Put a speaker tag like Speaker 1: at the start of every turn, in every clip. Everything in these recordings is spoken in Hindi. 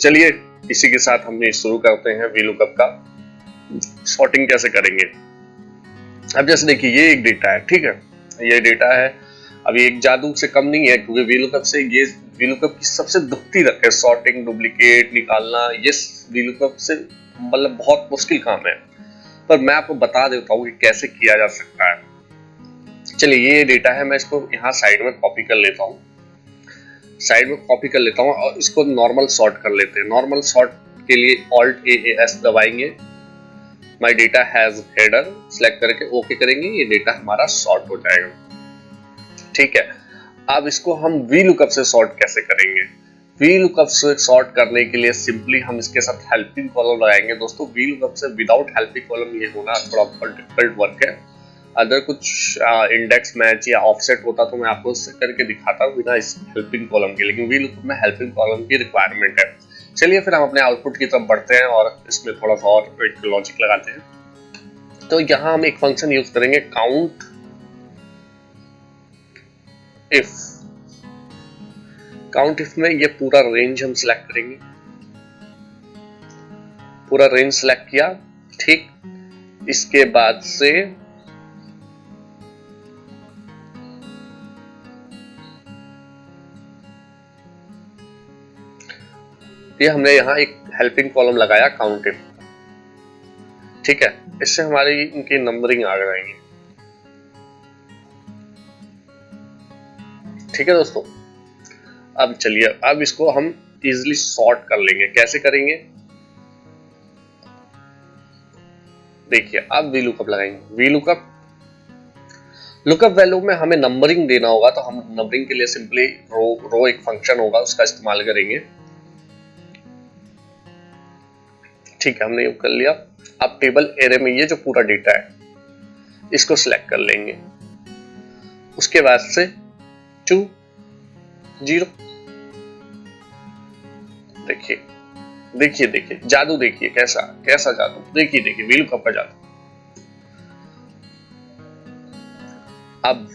Speaker 1: चलिए इसी के साथ हमने शुरू करते हैं VLOOKUP का सॉर्टिंग कैसे करेंगे। अब जैसे देखिए ये एक डेटा है, ठीक है, ये डेटा है। अब ये एक जादू से कम नहीं है, क्योंकि VLOOKUP से ये VLOOKUP की सबसे दुखती रख है, सॉर्टिंग डुप्लीकेट निकालना, ये VLOOKUP से मतलब बहुत मुश्किल काम है। पर मैं आपको बता देता हूँ कि कैसे किया जा सकता है। चलिए ये डेटा है, मैं इसको यहाँ साइड में कॉपी कर लेता हूँ, और इसको नॉर्मल सॉर्ट कर लेते हैं। नॉर्मल सॉर्ट के लिए Alt+A+S दबाएंगे, my data has header select करके ओके करेंगे, ये डेटा हमारा सॉर्ट हो जाएगा। ठीक है, अब इसको हम VLOOKUP से सॉर्ट कैसे करेंगे। VLOOKUP से सॉर्ट करने के लिए सिंपली हम इसके साथ हेल्पिंग कॉलम लगाएंगे। दोस्तों VLOOKUP से विदाउट हेल्पिंग कॉलम ये होना थोड़ा बहुत डिफिकल्ट वर्क है। अगर कुछ इंडेक्स मैच या ऑफसेट होता तो मैं आपको उससे करके दिखाता हूँ बिना इस हेल्पिंग कॉलम के, लेकिन VLOOKUP में हेल्पिंग कॉलम की रिक्वायरमेंट है। चलिए फिर हम अपने आउटपुट की तरफ बढ़ते हैं और इसमें थोड़ा सा और एक लॉजिक लगाते हैं। तो यहाँ हम एक फंक्शन यूज करेंगे काउंट इफ में ये पूरा रेंज हम सिलेक्ट करेंगे, पूरा रेंज सिलेक्ट किया। ठीक, इसके बाद से ये हमने यहाँ एक हेल्पिंग कॉलम लगाया काउंट इफ। ठीक है, इससे हमारी इनकी नंबरिंग आ जाएंगी। ठीक है दोस्तों, अब चलिए अब इसको हम इजिली सॉर्ट कर लेंगे। कैसे करेंगे देखिए, अब VLOOKUP लगाएंगे। लुकअप वैल्यू में हमें नंबरिंग देना होगा, तो हम नंबरिंग के लिए सिंपली रो एक फंक्शन होगा उसका इस्तेमाल करेंगे। ठीक है, हमने ये कर लिया। अब टेबल एरे में ये जो पूरा डेटा है इसको सिलेक्ट कर लेंगे, उसके बाद से 2 0। देखिए जादू, देखिए कैसा जादू, देखिए VLOOKUP का जादू। अब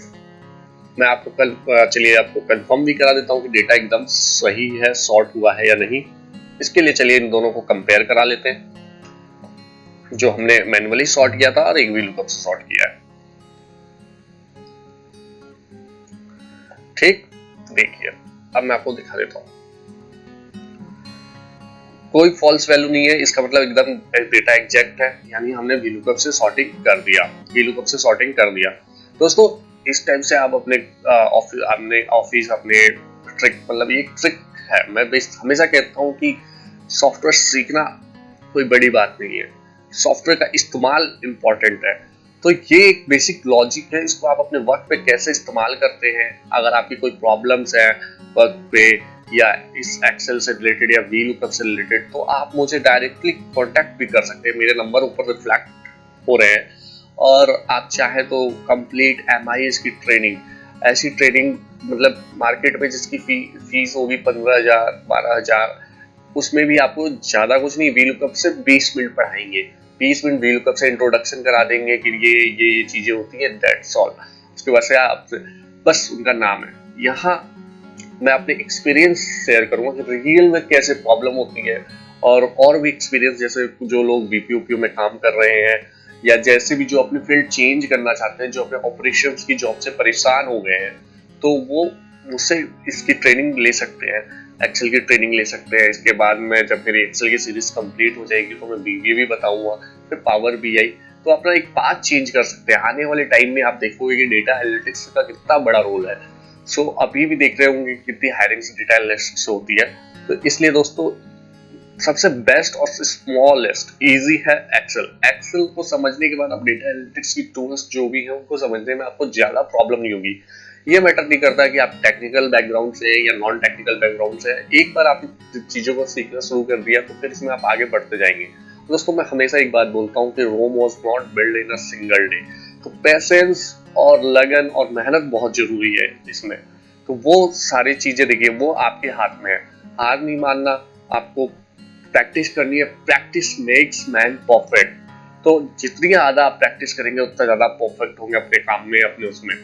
Speaker 1: मैं आपको चलिए आपको कंफर्म भी करा देता हूं कि डेटा एकदम सही है, सॉर्ट हुआ है या नहीं। इसके लिए चलिए इन दोनों को कंपेयर करा लेते हैं, जो हमने मैन्युअली सॉर्ट किया था और एक VLOOKUP से सॉर्ट किया है। ठीक, देखिए अब मैं आपको दिखा देता हूं, कोई फॉल्स वैल्यू नहीं है, इसका मतलब एकदम डेटा एग्जैक्ट है, यानी हमने VLOOKUP से सॉर्टिंग कर दिया। दोस्तों इस टाइप से आप अपने ऑफिस अपने ट्रिक, मतलब ये ट्रिक है। मैं हमेशा कहता हूँ कि सॉफ्टवेयर सीखना कोई बड़ी बात नहीं है, सॉफ्टवेयर का इस्तेमाल इंपॉर्टेंट है। तो ये एक बेसिक लॉजिक है, इसको आप अपने वर्क पे कैसे इस्तेमाल करते हैं। अगर आपकी कोई प्रॉब्लम्स है वर्क पे या इस एक्सेल से रिलेटेड या VLOOKUP से रिलेटेड, तो आप मुझे डायरेक्टली कांटेक्ट भी कर सकते हैं। मेरे नंबर ऊपर रिफ्लेक्ट हो रहे हैं, और आप चाहे तो कंप्लीट MIS की ट्रेनिंग, ऐसी ट्रेनिंग मतलब मार्केट में जिसकी फीस होगी 15,000 12,000, उसमें भी आपको ज्यादा कुछ नहीं, VLOOKUP से 20 मिनट पढ़ाएंगे। 20 मिनट VLOOKUP से इंट्रोडक्शन करा देंगे कि ये चीजें होती है, दैट्स ऑल। उसके बाद से आप बस उनका नाम है। यहाँ मैं अपने एक्सपीरियंस शेयर करूंगा कि रियल में कैसे प्रॉब्लम होती है, और भी एक्सपीरियंस, जैसे जो लोग BPO में काम कर रहे हैं या जैसे भी जो अपनी फील्ड चेंज करना चाहते हैं, जो अपने ऑपरेशंस की जॉब से परेशान हो गए हैं, तो वो मुझसे इसकी ट्रेनिंग ले सकते हैं, एक्सेल की ट्रेनिंग ले सकते हैं। इसके बाद में जब मेरी एक्सेल की सीरीज कंप्लीट हो जाएगी तो मैं BBA भी बताऊंगा, फिर पावर BI, तो अपना एक पाथ चेंज कर सकते हैं। आने वाले टाइम में आप देखोगे कि डेटा एनालिटिक्स का कितना बड़ा रोल है। सो अभी भी देख रहे होंगे कितनी हायरिंग डेटा एनालिटिक्स होती है। तो इसलिए दोस्तों सबसे बेस्ट और स्मॉलेस्ट इजी है एक्सेल को समझने के बाद आप डेटा एनालिटिक्स की टूल्स जो भी है उनको समझने में आपको ज्यादा प्रॉब्लम नहीं होगी। ये मैटर नहीं करता कि आप टेक्निकल बैकग्राउंड से या नॉन टेक्निकल बैकग्राउंड से, एक बार आप चीजों को सीखना शुरू कर दिया तो फिर इसमें आप आगे बढ़ते जाएंगे। दोस्तों मैं हमेशा एक बात बोलता हूँ कि Rome was not build in a single day. तो पेशेंस और लगन और मेहनत बहुत जरूरी है इसमें। तो वो सारी चीजें देखिए वो आपके हाथ में है, हार नहीं मानना, आपको प्रैक्टिस करनी है। Practice makes man perfect. तो जितनी ज्यादा आप प्रैक्टिस करेंगे उतना ज्यादा परफेक्ट होंगे अपने काम में, अपने उसमें।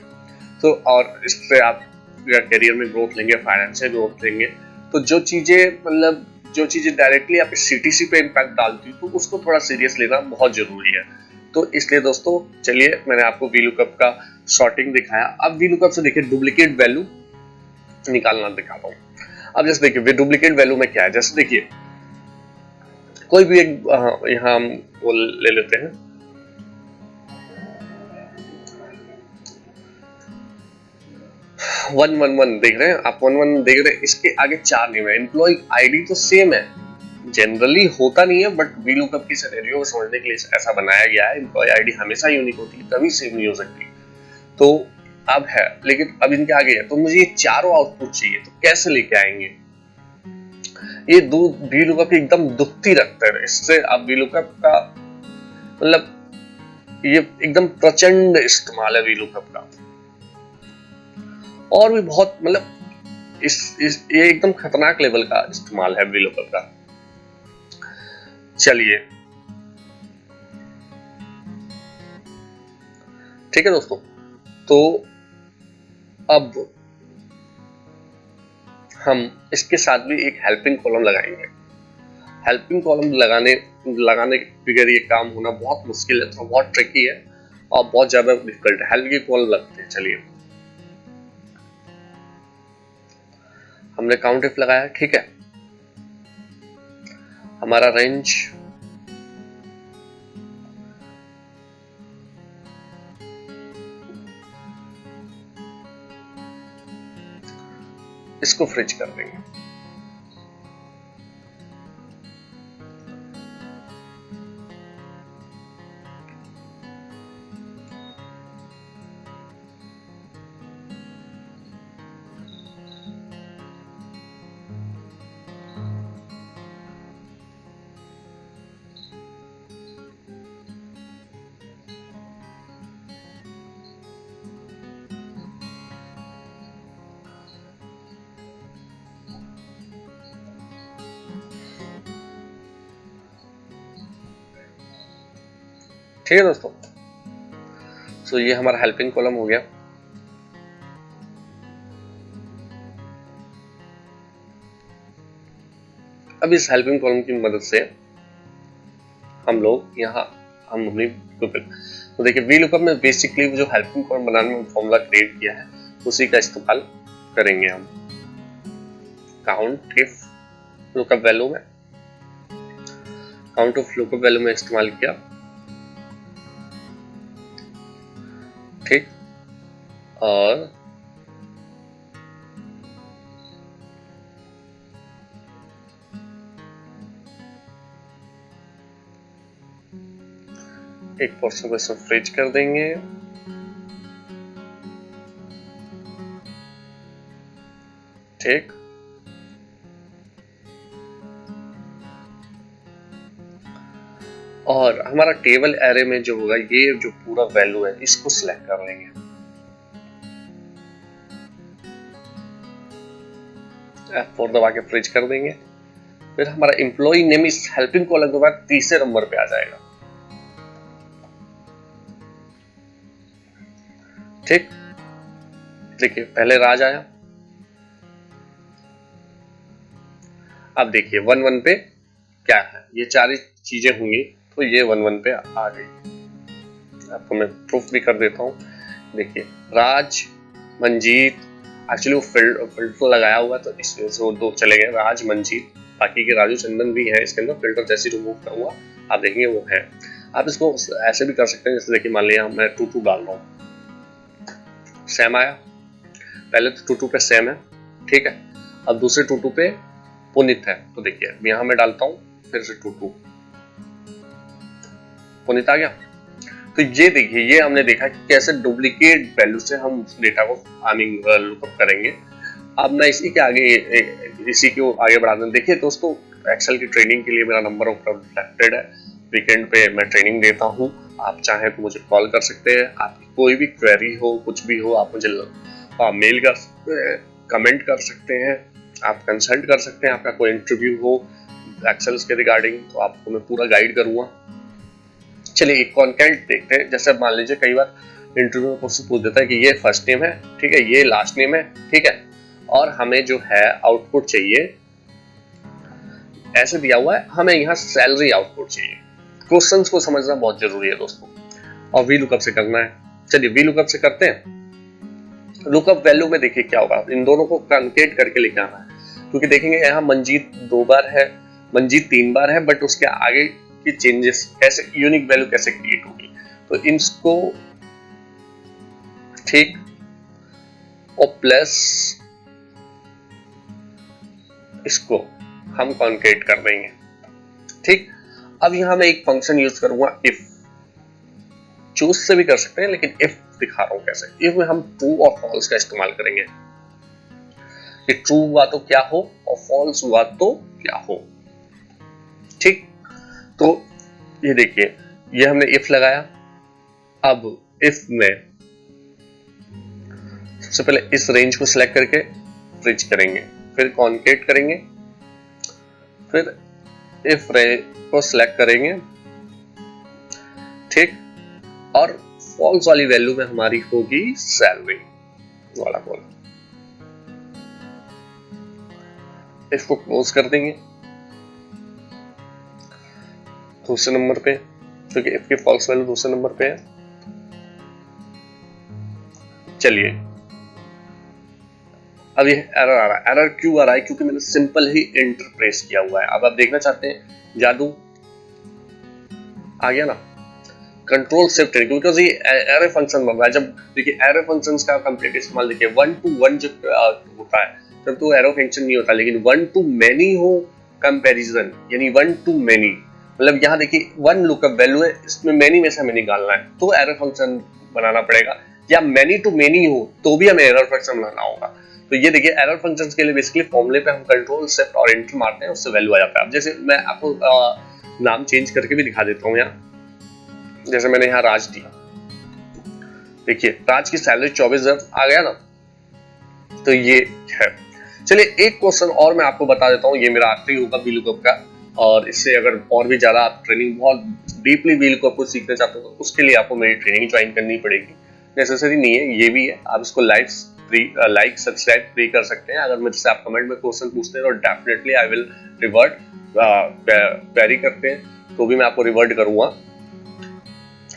Speaker 1: तो और इससे आप करियर में ग्रोथ लेंगे, फाइनेंशियल ग्रोथ लेंगे। तो जो चीजें मतलब जो चीजें डायरेक्टली आप सीटीसी पे इम्पैक्ट डालती है तो उसको थोड़ा सीरियस लेना बहुत जरूरी है। तो इसलिए दोस्तों चलिए मैंने आपको वीलुकअप का सॉर्टिंग दिखाया। अब वीलुकअप से देखिए डुप्लीकेट वैल्यू निकालना दिखाता हूँ। अब जैसे देखिए डुप्लीकेट वैल्यू में क्या है, जैसे देखिए कोई भी एक यहाँ हम वो ले लेते हैं 111 देख रहे हैं आप, 111 देख रहे हैं, इसके आगे 4 नेम है, एम्प्लॉय आईडी तो सेम है, जनरली होता नहीं है बट वीलुकअप की सिनेरियो को समझने के लिए ऐसा बनाया गया है। एम्प्लॉय आईडी हमेशा यूनिक होती है, कभी सेम नहीं हो सकती। तो अब है, लेकिन अब इनके आगे है, तो मुझे ये चारों आउटपुट चाहिए, तो कैसे लेके आएंगे? ये दो वीलुकअप एकदम दुखती रखते हैं। इससे अब वीलुकअप का मतलब ये एकदम प्रचंड इस्तेमाल है वीलुकअप का, और भी बहुत मतलब इस ये एकदम खतरनाक लेवल का इस्तेमाल है वीलुकअप का। चलिए ठीक है दोस्तों, तो अब हम इसके साथ भी एक हेल्पिंग कॉलम लगाएंगे। हेल्पिंग कॉलम लगाने के बगैर ये काम होना बहुत मुश्किल है, तो बहुत ट्रिकी है और बहुत ज्यादा डिफिकल्ट है। हेल्पिंग कॉलम लगते हैं। चलिए हमने काउंट इफ लगाया, ठीक है। हमारा रेंज इसको फ्रिज कर देंगे। ठीक है दोस्तों, सो ये हमारा हेल्पिंग कॉलम हो गया। अब इस हेल्पिंग कॉलम की मदद से हम लोग यहाँ हम अपनी तो देखिए वीलुकअप में बेसिकली जो हेल्पिंग कॉलम बनाने में फॉर्मूला क्रिएट किया है उसी का इस्तेमाल करेंगे हम। काउंट इफ लुकअप वैल्यू में, काउंट ऑफ लुकअप वैल्यू में इस्तेमाल किया, ठीक। और एक पोर्शन को इसमें फ्रिज कर देंगे, ठीक। और हमारा टेबल एरे में जो होगा ये जो पूरा वैल्यू है इसको सिलेक्ट कर लेंगे। F4 दबा के फ्रिज कर देंगे। फिर हमारा एम्प्लॉय नेम इस हेल्पिंग कॉलम के बाद तीसरे नंबर पे आ जाएगा, ठीक। देखिए पहले राज आया, अब देखिए 1-1 पे क्या है, ये चार चीजें होंगी तो ये 1-1 पे आ गई। आपको मैं प्रूफ भी कर देता हूँ। देखिए राज मंजीत, एक्चुअली वो फिल्टर लगाया हुआ तो इस वजह से वो दो चले गए, राज मंजीत। बाकी के राजू चंदन भी है इसके अंदर, फिल्टर जैसे रिमूव करूंगा आप देखेंगे वो है। आप इसको ऐसे भी कर सकते हैं, जैसे देखिए मान लिया मैं 2-2 डाल रहा हूँ, सैम आया, पहले तो 2-2 पे सैम है, ठीक है। अब दूसरे 2-2 पे पुनित है, तो देखिए यहां मैं डालता हूं फिर से 2-2, पुनित आ गया। तो ये देखिए ये हमने देखा कि कैसे डुप्लीकेट वैल्यू से हम डेटा को लुकअप करेंगे। अब ना इसी के आगे इसी को आगे बढ़ा दें। देखिए दोस्तों एक्सेल की ट्रेनिंग के लिए मेरा नंबर रिफ्लेक्टेड है, वीकेंड पे मैं ट्रेनिंग देता हूं, आप चाहें तो मुझे कॉल कर सकते हैं। आपकी कोई भी क्वेरी हो कुछ भी हो आप मुझे मेल कर सकते हैं, कमेंट कर सकते हैं, आप कंसल्ट कर सकते हैं। आपका कोई इंटरव्यू हो एक्सेल्स के रिगार्डिंग तो आपको मैं पूरा गाइड करूंगा। चलिए एक कॉन्टेंट देखते हैं। जैसे मान लीजिए कई बार इंटरव्यू में क्वेश्चन पूछ देता है कि ये फर्स्ट नेम है, ठीक है, ये लास्ट नेम है, ठीक है, और हमें जो है आउटपुट चाहिए ऐसे दिया हुआ है, हमें यहाँ सैलरी आउटपुट चाहिए। क्वेश्चंस को समझना बहुत जरूरी है दोस्तों, और वी लुकअप से करना है। चलिए वी लुकअप से करते हैं। लुकअप वैल्यू में देखिए क्या होगा, इन दोनों को कंकेट करके लेके आना है, क्योंकि देखेंगे यहाँ मंजीत 2 बार है, मंजीत 3 बार है, बट उसके आगे की चेंजेस कैसे, यूनिक वैल्यू कैसे क्रिएट होगी, तो इसको ठीक, और प्लस इसको हम कॉन्केट कर देंगे। ठीक, अब यहां मैं एक फंक्शन यूज करूंगा इफ, चूज से भी कर सकते हैं, लेकिन इफ दिखा रहा हूं कैसे। इफ में हम ट्रू और फॉल्स का इस्तेमाल करेंगे, कि ट्रू हुआ तो क्या हो और फॉल्स हुआ तो क्या हो। ठीक, तो ये देखिए, ये हमने इफ लगाया। अब इफ में सबसे पहले इस रेंज को सिलेक्ट करके ब्रिज करेंगे, फिर कॉन्केट करेंगे, फिर इफ रेंज को सिलेक्ट करेंगे। ठीक, और फॉल्स वाली वैल्यू में हमारी होगी सैलरी वाला कॉलम। इसको क्लोज कर देंगे दूसरे नंबर पे, क्योंकि इफ की फॉल्स वैल्यू दूसरे नंबर पे है। चलिए, अब ये एरर आ रहा है। एरर क्यों आ रहा है? क्योंकि मैंने सिंपल ही इंटर प्रेस किया हुआ है। अब आप देखना चाहते हैं जादू आ गया ना, कंट्रोल शिफ्ट, बिकॉज ये एरे फंक्शन बन रहा है। जब देखिए एरे फंक्शंस का कंप्लीट इस्तेमाल देखिए 1 to 1 जो होता है तब तो एरो फंक्शन नहीं होता, लेकिन 1 to many हो कंपैरिजन, यानी 1 to many, मतलब यहाँ देखिए 1 लुकअप वैल्यू है, इसमें many में से हमें निकालना है, तो एरर फंक्शन बनाना पड़ेगा। या many to many हो तो भी हमें एरर फंक्शन बनाना होगा। तो ये देखिए एरर फंक्शंस के लिए बेसिकली फॉर्मूले पे हम कंट्रोल शिफ्ट और एंटर मारते हैं, उससे वैल्यू आ जाता है। अब जैसे मैं आपको नाम चेंज करके भी दिखा देता हूँ यहाँ। जैसे मैंने यहाँ राज दिया, देखिए राज की सैलरी 24,000 आ गया ना, तो ये है। चलिए एक क्वेश्चन और मैं आपको बता देता हूँ, ये मेरा आखिरी होगा वीलुकअप का, और इससे अगर और भी ज्यादा आप ट्रेनिंग बहुत डीपली वीलुकअप को सीखना चाहते हो तो उसके लिए आपको मेरी ट्रेनिंग ज्वाइन करनी पड़ेगी। नेसेसरी नहीं है, ये भी है, आप इसको लाइक सब्सक्राइब फ्री कर सकते हैं। अगर मुझसे आप कमेंट में क्वेश्चन पूछते हैं तो definitely I will revert, query करते हैं तो भी मैं आपको रिवर्ट करूंगा।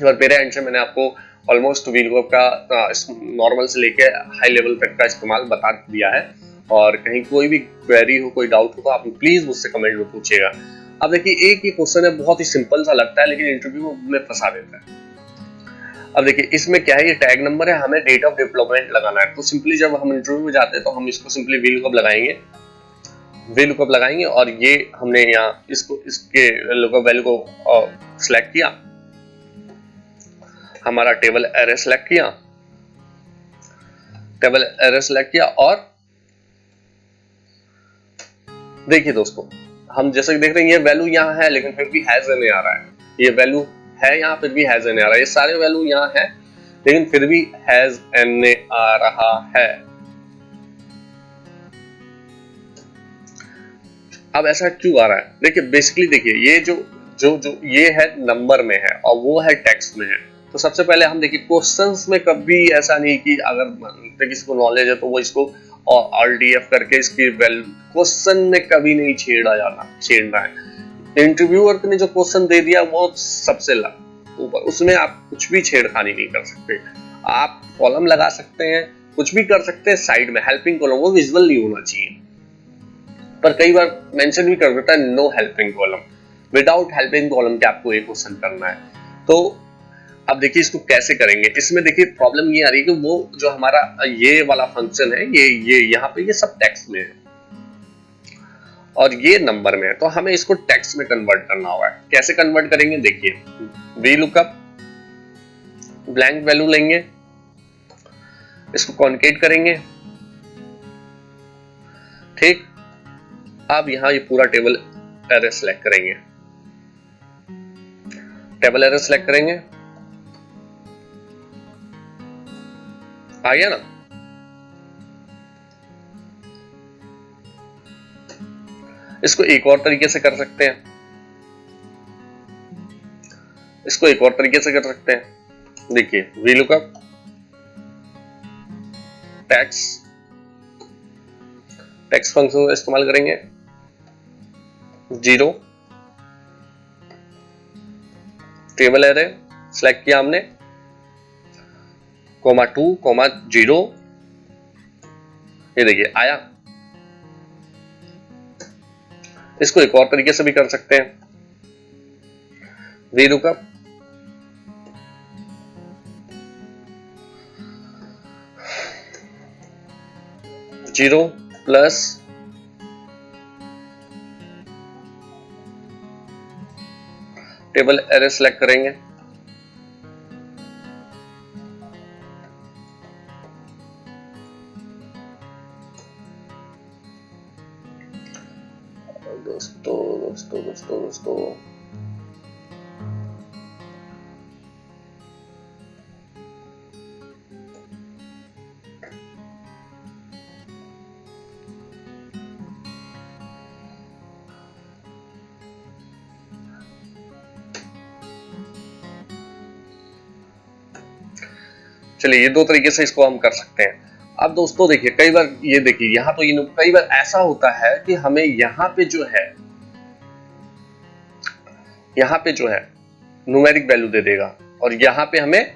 Speaker 1: और मेरे एंड से मैंने आपको ऑलमोस्ट वीलुकअप का नॉर्मल से लेके हाई लेवल तक का इस्तेमाल बता दिया है, और कहीं कोई भी क्वेरी हो, कोई डाउट हो तो आप प्लीज मुझसे कमेंट में पूछिएगा। अब देखिए एक ही क्वेश्चन है, बहुत ही सिंपल सा लगता है लेकिन इंटरव्यू में फंसा देता है। अब देखिए इसमें क्या है, ये टैग नंबर है, हमें डेट ऑफ डेवलपमेंट लगाना है। तो सिंपली जब हम इंटरव्यू में जाते हैं तो हम इसको सिंपली वीलुकअप लगाएंगे, और ये हमने यहाँ इसको इसके लुकअप वैल्यू को सिलेक्ट किया, हमारा टेबल एरे सेलेक्ट किया, और देखिए दोस्तों हम जैसे कि देख रहे हैं ये वैल्यू यहाँ है लेकिन फिर भी हैज एन आ रहा है, ये वैल्यू है यहाँ फिर भी हैज एन आ रहा है, ये सारे वैल्यू यहाँ है लेकिन फिर भी हैज एन आ रहा है। अब ऐसा क्यों आ रहा है? देखिए बेसिकली देखिए ये जो ये है नंबर में है और वो है टेक्स्ट में है। तो सबसे पहले हम देखिए क्वेश्चंस में कभी ऐसा नहीं कि अगर किसी को नॉलेज है तो वो इसको RDF करके इसकी क्वेश्चन में कभी नहीं छेड़ना है। इंटरव्यूअर ने जो क्वेश्चन दे दिया वो सबसे ऊपर, उसमें आप कुछ भी छेड़खानी नहीं कर सकते। आप कॉलम लगा सकते हैं, कुछ भी कर सकते हैं साइड में, हेल्पिंग कॉलम, वो विजुअल नहीं होना चाहिए। पर कई बार मेंशन भी कर देता है no helping column, without helping column के आपको एक क्वेश्चन करना है। तो अब देखिए इसको कैसे करेंगे। इसमें देखिए प्रॉब्लम ये आ रही है कि वो जो हमारा ये वाला फंक्शन है ये यहाँ पे ये सब टेक्स्ट में है और ये नंबर में है, तो हमें इसको टेक्स्ट में कन्वर्ट करना होगा। कैसे कन्वर्ट करेंगे? देखिए वीलुकअप ब्लैंक वैल्यू लेंगे, इसको कॉन्केट करेंगे, ठीक। अब यहाँ ये पूरा टेबल एरे सेलेक्ट करेंगे, आ गया ना। इसको एक और तरीके से कर सकते हैं, देखिए वीलुकअप टेक्स्ट फंक्शन का इस्तेमाल करेंगे, 0 टेबल एरे सिलेक्ट किया हमने, कोमा 2 कोमा 0, ये देखिए आया। इसको एक और तरीके से भी कर सकते हैं, VLOOKUP zero plus table array select करेंगे, दोस्तों चलिए ये दो तरीके से इसको हम कर सकते हैं। अब दोस्तों देखिए, कई बार ये देखिए यहाँ तो ये कई बार ऐसा होता है कि हमें यहाँ पे जो है न्यूमेरिक वैल्यू दे देगा और यहाँ पे हमें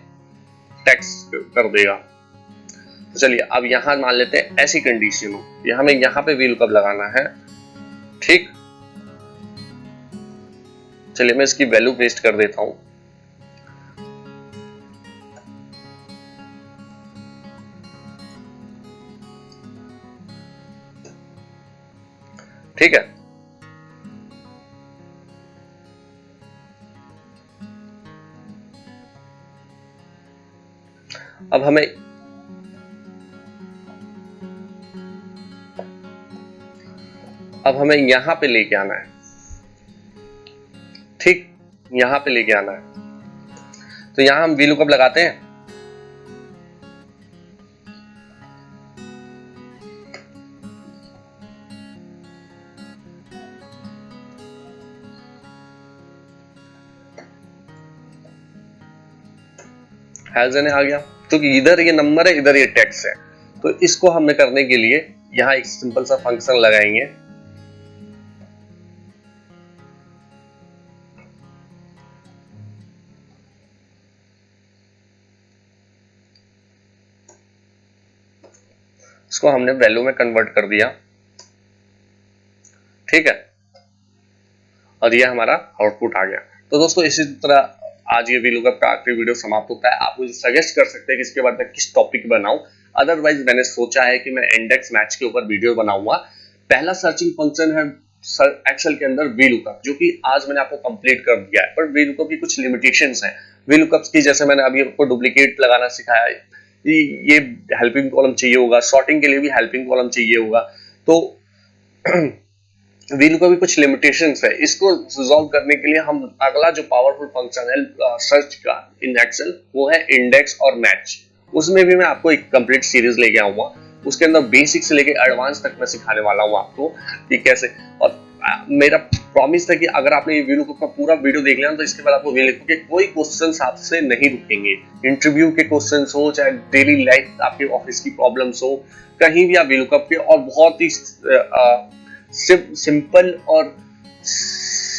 Speaker 1: टेक्स्ट कर देगा। तो चलिए अब यहाँ मान लेते हैं ऐसी कंडीशन हो, ये हमें यहाँ पे VLOOKUP लगाना है, ठीक। चलिए मैं इसकी वैल्यू पेस्ट कर देता हूं, ठीक है। अब हमें यहां पे लेके आना है, ठीक, यहां पे लेके आना है। तो यहां हम VLOOKUP लगाते हैं, हैजन आ गया, क्योंकि इधर ये नंबर है, इधर ये टेक्स्ट है। तो इसको हमने करने के लिए यहां एक सिंपल सा फंक्शन लगाएंगे, इसको हमने वैल्यू में कन्वर्ट कर दिया, ठीक है, और ये हमारा आउटपुट आ गया। तो दोस्तों इसी तरह आज ये VLOOKUP का आखिरी वीडियो समाप्त होता है। आप मुझे सजेस्ट कर सकते हैं कि इसके बाद मैं किस टॉपिक बनाऊं। अदरवाइज मैंने सोचा है कि मैं इंडेक्स मैच के ऊपर वीडियो बनाऊंगा। पहला सर्चिंग फंक्शन है एक्सेल के अंदर VLOOKUP, जो कि आज मैंने आपको कंप्लीट कर दिया है। पर VLOOKUP की कुछ लिमिटेशंस हैं। VLOOKUP की जैसे मैंने अभी आपको डुप्लीकेट लगाना सिखाया है, ये हेल्पिंग कॉलम चाहिए होगा, सॉर्टिंग के लिए भी हेल्पिंग कॉलम चाहिए होगा। तो VLOOKUP की कुछ लिमिटेशंस है, इसको रिजॉल्व करने के लिए हम अगला जो पावरफुल फंक्शन है सर्च का इन एक्सेल, वो है इंडेक्स और मैच। उसमें भी मैं आपको एक कंप्लीट सीरीज लेके आऊंगा। उसके अंदर बेसिक से लेके एडवांस तक मैं सिखाने वाला हूँ आपको कि कैसे। और मेरा प्रॉमिस था कि अगर आपने ये VLOOKUP का पूरा वीडियो देख लिया तो इसके बाद आपको VLOOKUP के कोई क्वेश्चंस आपसे नहीं रुकेंगे। इंटरव्यू के क्वेश्चंस हो, चाहे डेली लाइफ आपके ऑफिस की प्रॉब्लम्स हो, कहीं भी आप VLOOKUP के और बहुत ही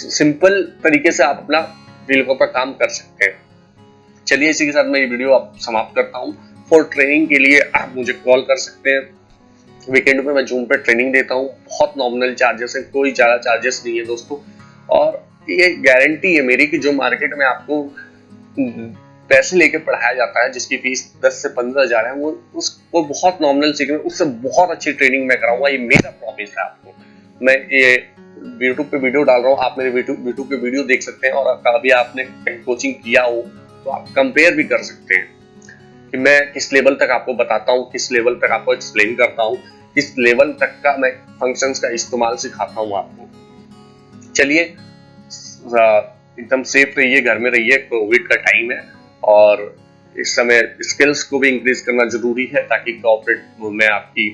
Speaker 1: सिंपल तरीके से आप अपना VLOOKUP का काम कर सकते हैं। चलिए इसी के साथ मैं ये वीडियो आप समाप्त करता हूँ। फॉर ट्रेनिंग के लिए आप मुझे कॉल कर सकते हैं। वीकेंड में मैं जूम पे ट्रेनिंग देता हूँ, बहुत नॉमिनल चार्जेस है, कोई ज्यादा चार्जेस नहीं है दोस्तों। और ये गारंटी है मेरी कि जो मार्केट में आपको पैसे लेके पढ़ाया जाता है, जिसकी फीस 10 से 15 हजार है, वो उसको बहुत नॉमिनल सीखने, उससे बहुत अच्छी ट्रेनिंग मैं कराऊंगा। ये मेरा प्रॉमिस है आपको। मैं ये यूट्यूब पे वीडियो डाल रहा हूँ, आप मेरे यूट्यूब पे वीडियो देख सकते हैं। और कभी आपने कोचिंग किया हो तो आप कंपेयर भी कर सकते हैं कि मैं किस लेवल तक आपको बताता हूँ, किस लेवल तक आपको एक्सप्लेन करता हूँ, किस लेवल तक का मैं फंक्शंस का इस्तेमाल सिखाता हूँ आपको। चलिए एकदम सेफ रहिए, घर में रहिए, कोविड का टाइम है और इस समय स्किल्स को भी इंक्रीज करना जरूरी है ताकि कॉर्पोरेट में आपकी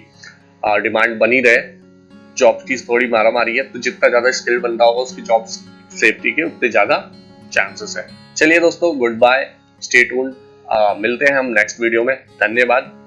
Speaker 1: डिमांड बनी रहे। जॉब की थोड़ी मारामारी है, तो जितना ज्यादा स्किल बंदा होगा उसकी जॉब सेफ्टी के उतने ज्यादा चांसेस है। चलिए दोस्तों, गुड बाय, स्टे ट्यून्ड, मिलते हैं हम नेक्स्ट वीडियो में। धन्यवाद।